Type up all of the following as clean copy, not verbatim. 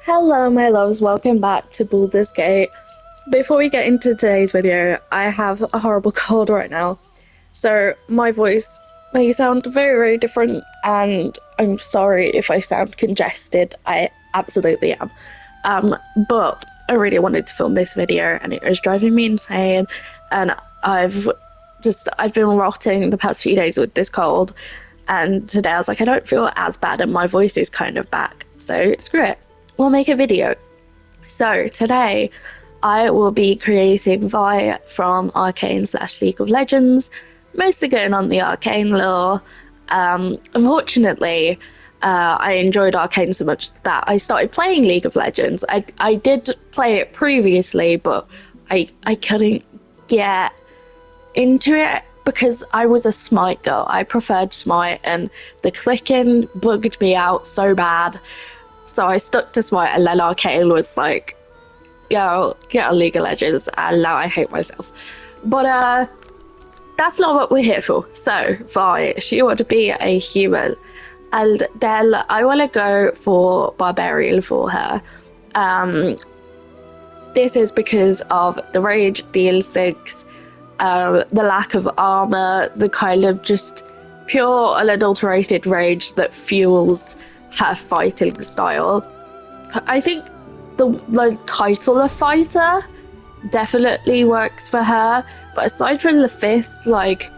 Hello, my loves. Welcome back to Baldur's Gate. Before we get into today's video, I have a horrible cold right now, so my voice may sound very, very different, and I'm sorry if I sound congested. I absolutely am. But I really wanted to film this video, and it was driving me insane. And I've I've been rotting the past few days with this cold, and today I was like, I don't feel as bad, and my voice is kind of back. So screw it, we'll make a video. So today I will be creating Vi from Arcane / League of Legends, mostly going on the Arcane lore. Unfortunately, I enjoyed Arcane so much that I started playing League of Legends. I did play it previously, but I couldn't get into it because I was a Smite girl. I preferred Smite, and the clicking bugged me out so bad. So I stuck to Smite, and then Arcane was like, girl, get a League of Legends, and now I hate myself. But that's not what we're here for. So Vi, she ought to be a human, and then I want to go for Barbarian for her. This is because of the rage, the instincts, the lack of armor, the kind of just pure unadulterated rage that fuels her fighting style. I think the title of fighter definitely works for her, but aside from the fists, like,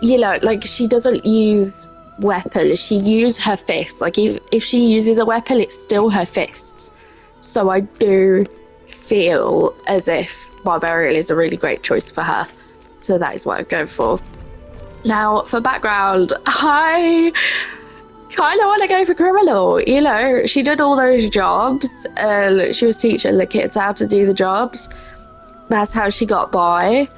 you know, like, she doesn't use weapons, she uses her fists. Like, if she uses a weapon, it's still her fists. So I do feel as if Barbarian is a really great choice for her. So that is what I go for. Now, for background, I kind of want to go for criminal. You know, she did all those jobs, and she was teaching the kids how to do the jobs. That's how she got by.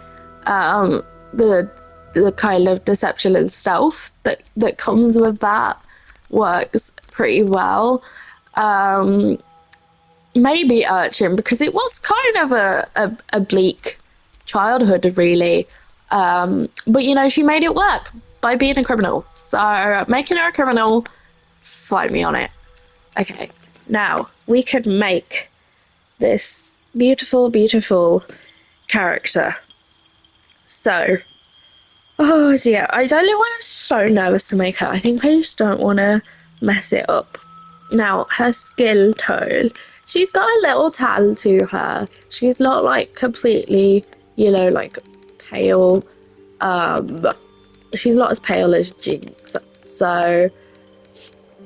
The kind of deception and stealth that comes with that works pretty well. Maybe Urchin, because it was kind of a bleak childhood, really. But you know, she made it work by being a criminal. So making her a criminal, fight me on it. Okay, now we could make this beautiful, beautiful character. So, oh dear, I don't know why I'm so nervous to make her. I think I just don't want to mess it up. Now, her skill tone. She's got a little tan to her. She's not like completely, you know, like pale. She's not as pale as Jinx. So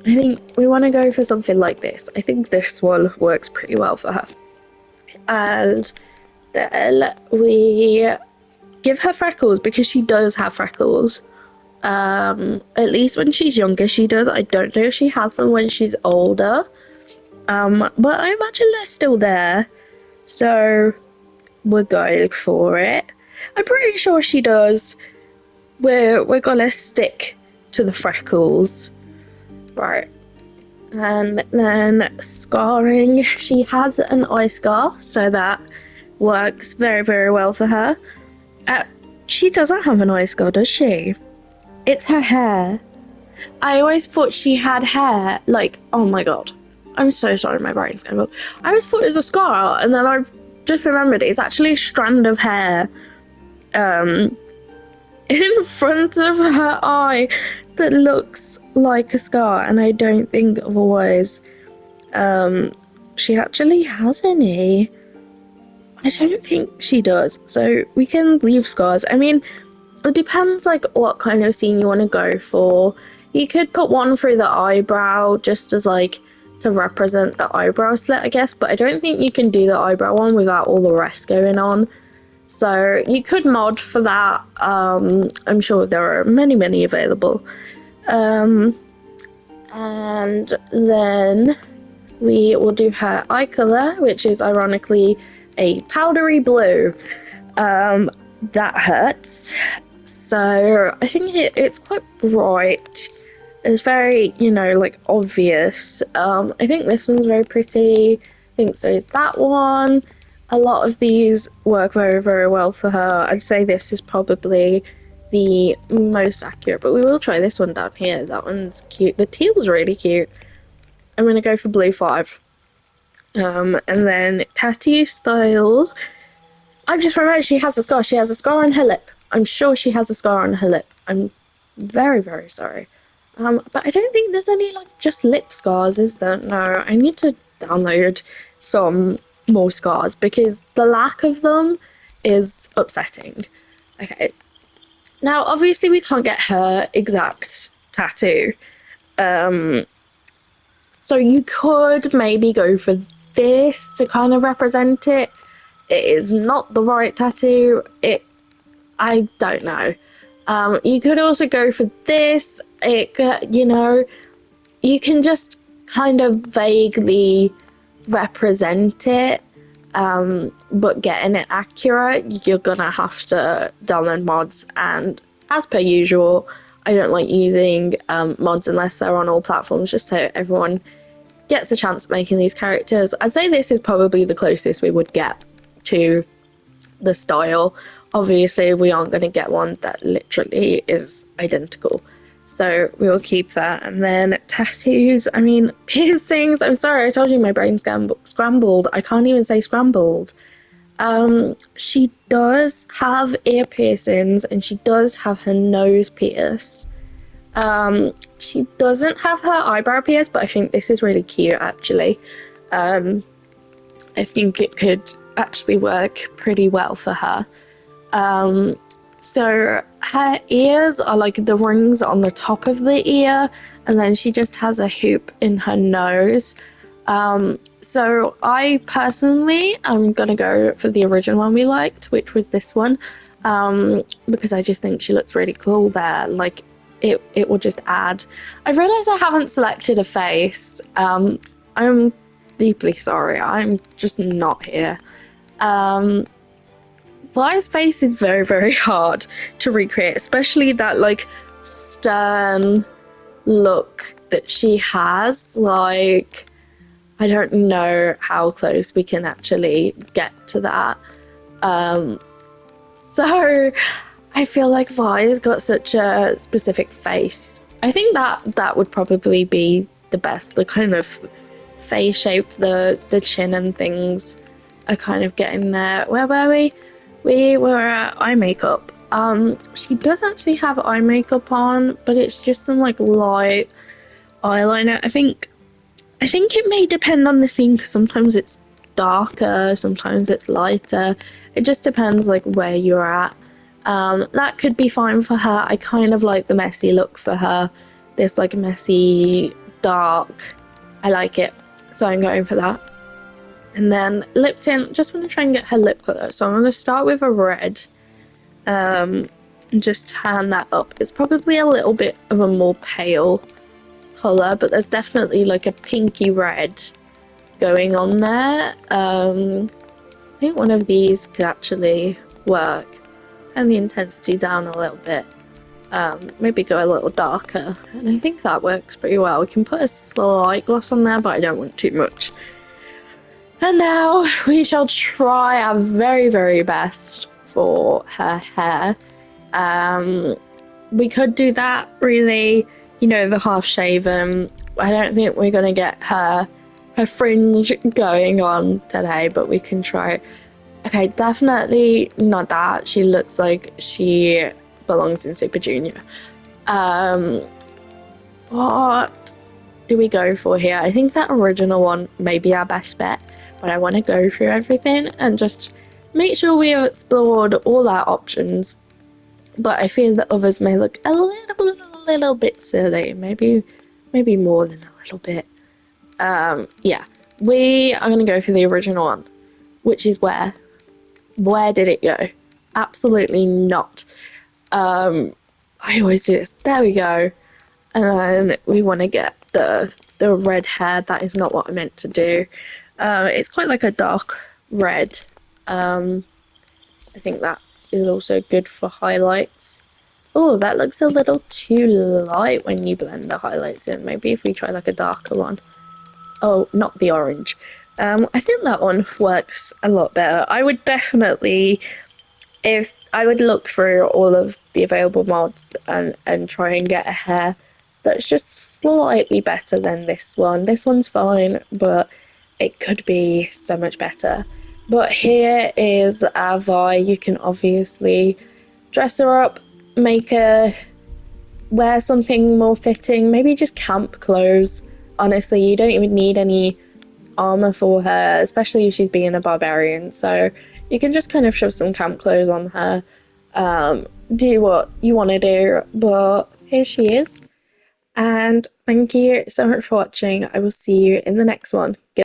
I think we want to go for something like this. I think this one works pretty well for her. And then we give her freckles, because she does have freckles. At least when she's younger, she does. I don't know if she has them when she's older. But I imagine they're still there. So we're going for it. I'm pretty sure she does. We're gonna stick to the freckles. Right. And then scarring. She has an eye scar, so that works very, very well for her. She doesn't have an eye scar, does she? It's her hair. I always thought she had hair. Like, oh my god. I'm so sorry, my brain's going. I always thought it was a scar, and then I've just remembered it's actually a strand of hair in front of her eye that looks like a scar, and I don't think otherwise she actually has any. I don't think she does, so we can leave scars. I mean, it depends like what kind of scene you want to go for. You could put one through the eyebrow just as like to represent the eyebrow slit, I guess, but I don't think you can do the eyebrow one without all the rest going on. So you could mod for that. I'm sure there are many, many available. And then we will do her eye color, which is ironically a powdery blue. That hurts. So I think it's quite bright. It's very, you know, like obvious. I think this one's very pretty. I think so is that one. A lot of these work very, very well for her. I'd say this is probably the most accurate, but we will try this one down here. That one's cute. The teal's really cute. I'm going to go for blue 5. And then tattoo style. I've just remembered she has a scar. She has a scar on her lip. I'm sure she has a scar on her lip. I'm very, very sorry. But I don't think there's any, like, just lip scars, is there? No, I need to download some more scars because the lack of them is upsetting. Okay. Now, obviously, we can't get her exact tattoo. So you could maybe go for this to kind of represent it. It is not the right tattoo. I don't know. You could also go for this. You can just kind of vaguely represent it, but getting it accurate, you're gonna have to download mods. And as per usual, I don't like using mods unless they're on all platforms, just so everyone gets a chance at making these characters. I'd say this is probably the closest we would get to the style. Obviously, we aren't going to get one that literally is identical. So we will keep that. And then tattoos, I mean, piercings. I'm sorry, I told you my brain scrambled. I can't even say scrambled. She does have ear piercings and she does have her nose pierced. She doesn't have her eyebrow pierced, but I think this is really cute actually. I think it could actually work pretty well for her. So her ears are like the rings on the top of the ear, and then she just has a hoop in her nose. So I personally am gonna go for the original one we liked, which was this one, because I just think she looks really cool there. Like it will just add. I realised I haven't selected a face. I'm deeply sorry. I'm just not here. Vi's face is very, very hard to recreate, especially that like stern look that she has. Like, I don't know how close we can actually get to that. So I feel like Vi's got such a specific face. I think that would probably be the best. The kind of face shape, the chin and things are kind of getting there. Where were we? We were at eye makeup. She does actually have eye makeup on, but it's just some like light eyeliner. I think it may depend on the scene because sometimes it's darker, sometimes it's lighter. It just depends like where you're at. That could be fine for her. I kind of like the messy look for her. This like messy, dark. I like it. So I'm going for that. And then lip tint, just want to try and get her lip colour. So I'm going to start with a red. And just turn that up. It's probably a little bit of a more pale colour, but there's definitely like a pinky red going on there. I think one of these could actually work. Turn the intensity down a little bit. Maybe go a little darker. And I think that works pretty well. We can put a slight gloss on there, but I don't want too much. And now we shall try our very, very best for her hair. We could do that really, the half shaven. I don't think we're going to get her fringe going on today, but we can try. Okay, definitely not that. She looks like she belongs in Super Junior. What do we go for here? I think that original one may be our best bet, but I want to go through everything and just make sure we have explored all our options. But I feel that others may look a little bit silly, maybe more than a little bit. Yeah, we are going to go for the original one, which is where did it go? Absolutely not. I always do this. There we go. And then we want to get the red hair. That is not what I meant to do. It's quite like a dark red. I think that is also good for highlights. Oh, that looks a little too light when you blend the highlights in. Maybe if we try like a darker one. Oh, not the orange. I think that one works a lot better. I would definitely, if I would look through all of the available mods and try and get a hair that's just slightly better than this one. This one's fine, but it could be so much better. But here is our Vi. You can obviously dress her up, make her wear something more fitting, maybe just camp clothes. Honestly, you don't even need any armor for her, especially if she's being a barbarian. So you can just kind of shove some camp clothes on her, do what you want to do. But here she is. And thank you so much for watching. I will see you in the next one.